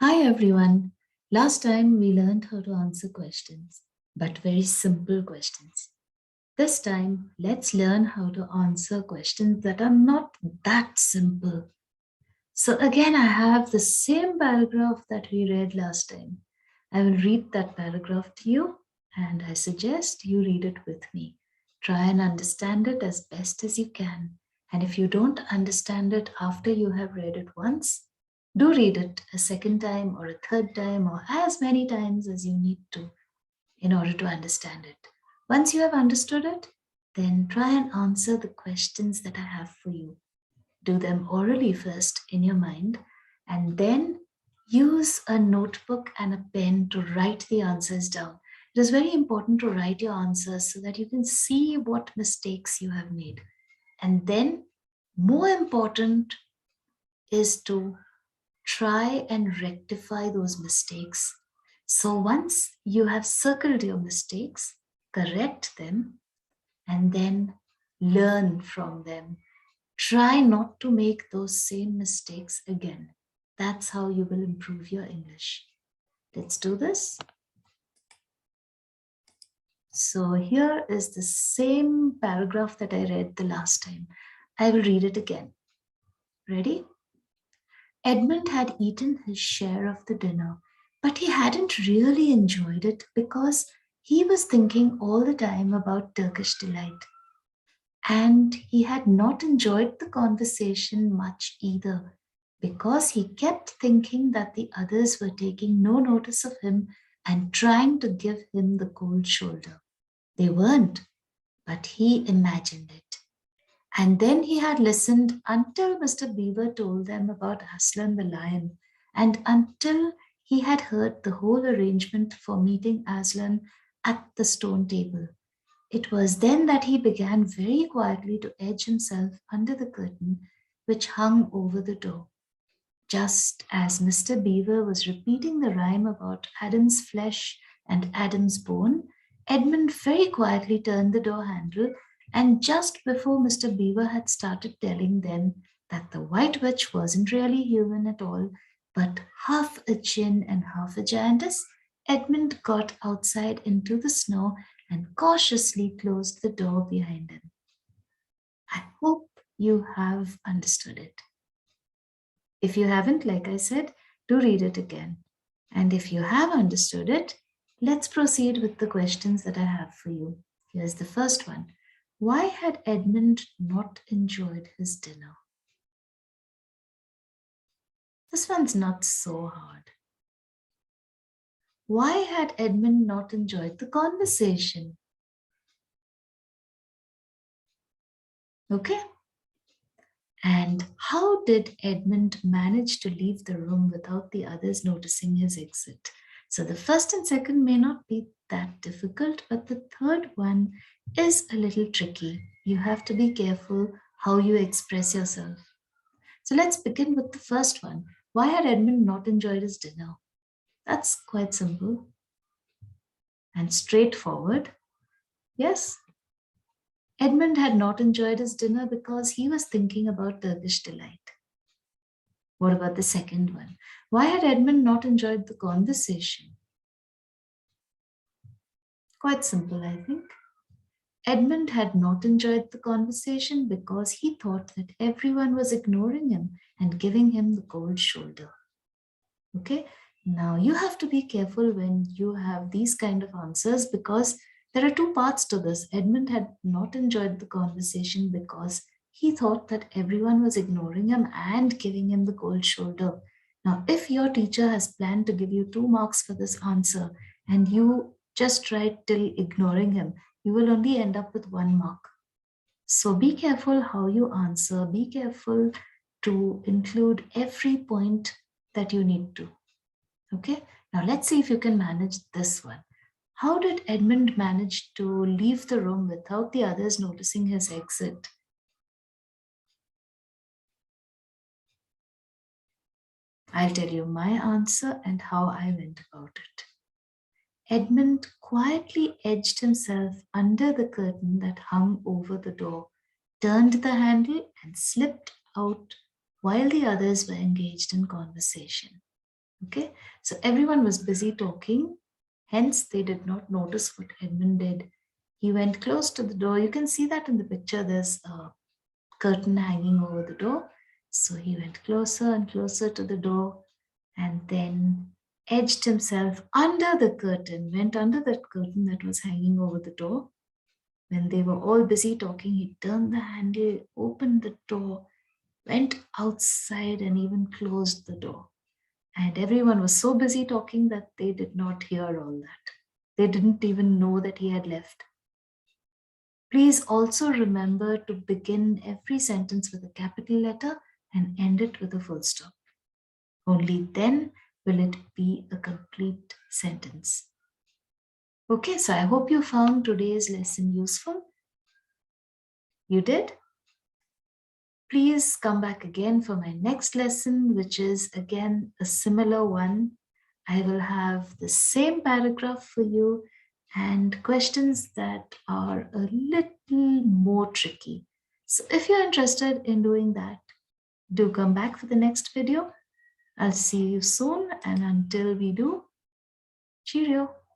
Hi everyone. Last time we learned how to answer questions, but very simple questions. This time, let's learn how to answer questions that are not that simple. So again, I have the same paragraph that we read last time. I will read that paragraph to you and I suggest you read it with me. Try and understand it as best as you can. And if you don't understand it after you have read it once, do read it a second time or a third time or as many times as you need to in order to understand it. Once you have understood it, then try and answer the questions that I have for you. Do them orally first in your mind, and then use a notebook and a pen to write the answers down. It is very important to write your answers so that you can see what mistakes you have made. And then, more important is to try and rectify those mistakes. So once you have circled your mistakes, correct them, and then learn from them. Try not to make those same mistakes again. That's how you will improve your English. Let's do this. So here is the same paragraph that I read the last time. I will read it again. Ready? Edmund had eaten his share of the dinner, but he hadn't really enjoyed it because he was thinking all the time about Turkish delight. And he had not enjoyed the conversation much either, because he kept thinking that the others were taking no notice of him and trying to give him the cold shoulder. They weren't, but he imagined it. And then he had listened until Mr. Beaver told them about Aslan the lion, and until he had heard the whole arrangement for meeting Aslan at the stone table. It was then that he began very quietly to edge himself under the curtain which hung over the door. Just as Mr. Beaver was repeating the rhyme about Adam's flesh and Adam's bone, Edmund very quietly turned the door handle, and just before Mr. Beaver had started telling them that the White Witch wasn't really human at all, but half a Jinn and half a giantess, Edmund got outside into the snow and cautiously closed the door behind him. I hope you have understood it. If you haven't, like I said, do read it again. And if you have understood it, let's proceed with the questions that I have for you. Here's the first one. Why had Edmund not enjoyed his dinner? This one's not so hard. Why had Edmund not enjoyed the conversation? Okay. And how did Edmund manage to leave the room without the others noticing his exit? So the first and second may not be that difficult, but the third one is a little tricky. You have to be careful how you express yourself. So let's begin with the first one. Why had Edmund not enjoyed his dinner? That's quite simple and straightforward. Yes, Edmund had not enjoyed his dinner because he was thinking about Turkish delight. What about the second one? Why had Edmund not enjoyed the conversation? Quite simple, I think. Edmund had not enjoyed the conversation because he thought that everyone was ignoring him and giving him the cold shoulder. Okay, now you have to be careful when you have these kind of answers because there are two parts to this. Edmund had not enjoyed the conversation because he thought that everyone was ignoring him and giving him the cold shoulder. Now, if your teacher has planned to give you 2 marks for this answer and you just write till ignoring him, you will only end up with 1 mark. So be careful how you answer. Be careful to include every point that you need to. Okay, now let's see if you can manage this one. How did Edmund manage to leave the room without the others noticing his exit? I'll tell you my answer and how I went about it. Edmund quietly edged himself under the curtain that hung over the door, turned the handle, and slipped out while the others were engaged in conversation. Okay, so everyone was busy talking, hence they did not notice what Edmund did. He went close to the door. You can see that in the picture, there's a curtain hanging over the door. So he went closer and closer to the door and then edged himself under the curtain, went under that curtain that was hanging over the door. When they were all busy talking, he turned the handle, opened the door, went outside, and even closed the door. And everyone was so busy talking that they did not hear all that. They didn't even know that he had left. Please also remember to begin every sentence with a capital letter and end it with a full stop. Only then will it be a complete sentence. Okay, so I hope you found today's lesson useful. You did? Please come back again for my next lesson, which is again a similar one. I will have the same paragraph for you and questions that are a little more tricky. So if you're interested in doing that, do come back for the next video. I'll see you soon, and until we do, cheerio.